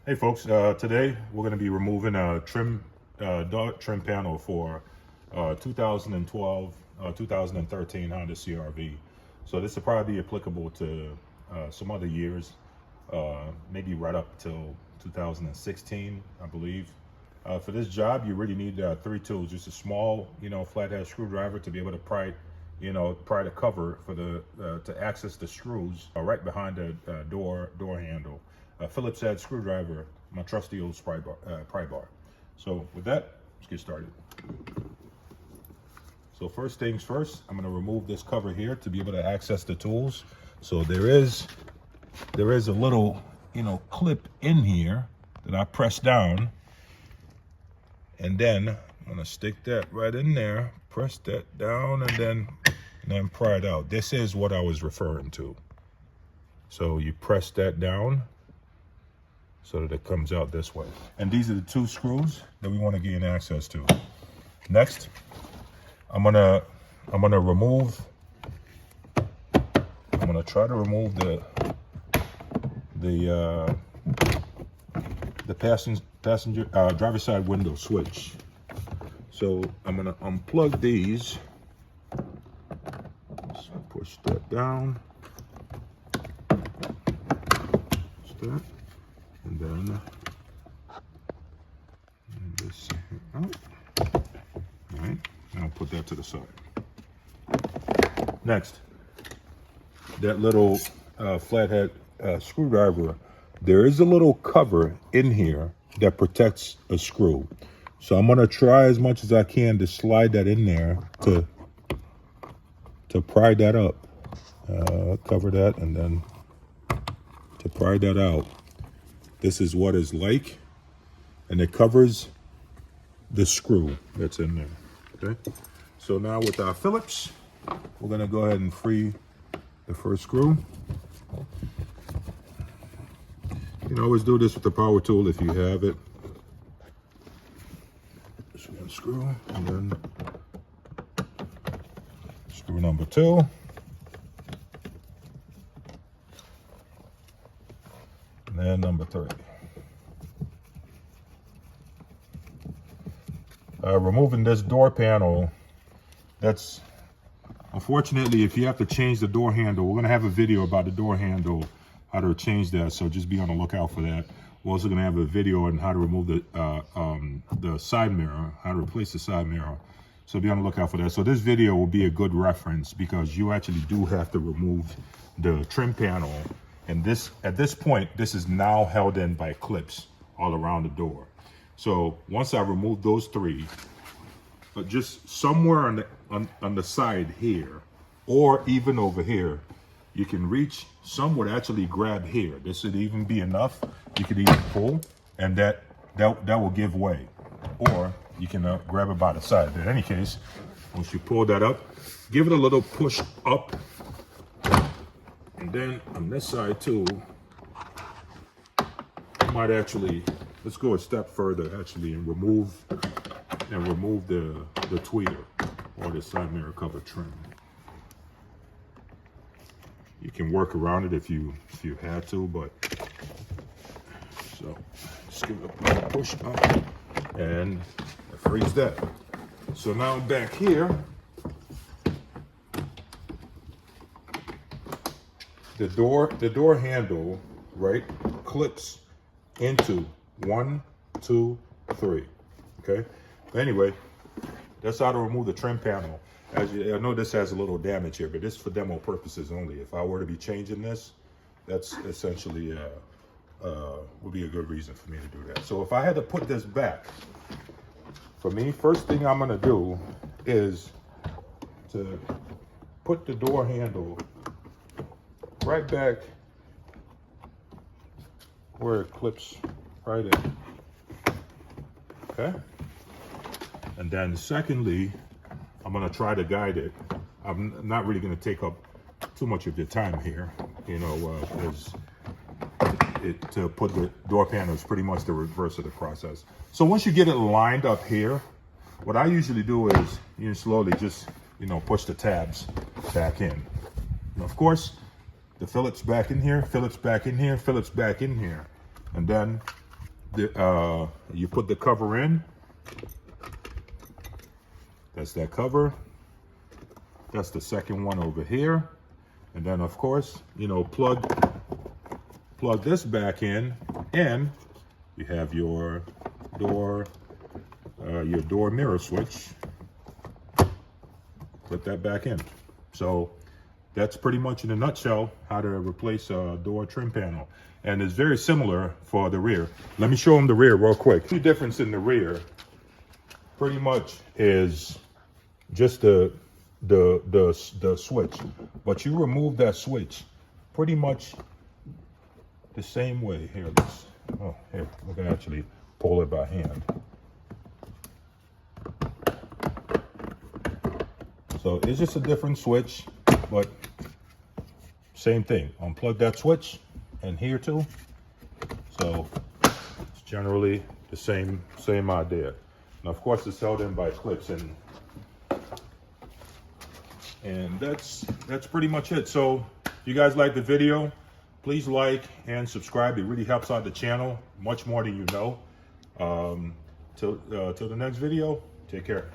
Hey folks, today we're going to be removing a dark trim panel for 2012, 2013 Honda CR-V. So this will probably be applicable to some other years, maybe right up till 2016, I believe. For this job, you really need three tools. Just a small, flathead screwdriver to be able to pry the cover for to access the screws right behind the door handle. A Phillips head screwdriver, my trusty old pry bar. So with that, let's get started. So first things first, I'm going to remove this cover here to be able to access the tools. So there is a little, clip in here that I press down, and then I'm going to stick that right in there, press that down, and then pry it out. This is what I was referring to. So you press that down so that it comes out this way. And these are the two screws that we want to gain access to. Next, I'm gonna try to remove the passenger driver's side window switch. So I'm gonna unplug these. So push that down. Push that. And then this out. All right, and I'll put that to the side. Next, that little flathead screwdriver, there is a little cover in here that protects a screw. So I'm gonna try as much as I can to slide that in there to pry that up. Cover that, and then to pry that out. This is what it's like, and it covers the screw that's in there, okay? So now with our Phillips, we're gonna go ahead and free the first screw. You can always do this with the power tool if you have it. Just one screw, and then screw number two. And then number three. Removing this door panel, that's unfortunately, if you have to change the door handle, we're going to have a video about the door handle, how to change that, so just be on the lookout for that. We're also going to have a video on how to remove the side mirror, how to replace the side mirror, so be on the lookout for that. So this video will be a good reference because you actually do have to remove the trim panel, and at this point this is now held in by clips all around the door. So once I remove those three, just somewhere on the side here, or even over here, you can reach. Some would actually grab here. This would even be enough. You could even pull, and that will give way. Or you can grab it by the side. But in any case, once you pull that up, give it a little push up, and then on this side too, you might actually, let's go a step further actually, and remove the tweeter or the side mirror cover trim. You can work around it if you had to, but so just give it a push up and freeze that. So now back here, the door handle, right, clips into 1, 2, 3. Okay. Anyway, that's how to remove the trim panel. I know this has a little damage here, but this is for demo purposes only. If I were to be changing this, that's essentially would be a good reason for me to do that. So if I had to put this back, for me, first thing I'm gonna do is to put the door handle right back where it clips right in. Okay. And then secondly, I'm gonna try to guide it. I'm not really gonna take up too much of your time here, because to put the door panel is pretty much the reverse of the process. So once you get it lined up here, what I usually do is slowly just, push the tabs back in. And of course, the Phillips back in here, Phillips back in here, Phillips back in here. And then you put the cover in. That's that cover. That's the second one over here. And then of course, you know, plug this back in, and you have your door mirror switch. Put that back in. So that's pretty much in a nutshell how to replace a door trim panel. And it's very similar for the rear. Let me show them the rear real quick. The difference in the rear pretty much is just the switch. But you remove that switch pretty much the same way. Here, we can actually pull it by hand. So it's just a different switch, but same thing. Unplug that switch, and here too. So it's generally the same idea. Now, of course, it's held in by clips, and that's pretty much it. So if you guys like the video, please like and subscribe. It really helps out the channel much more than you know. Till the next video, take care.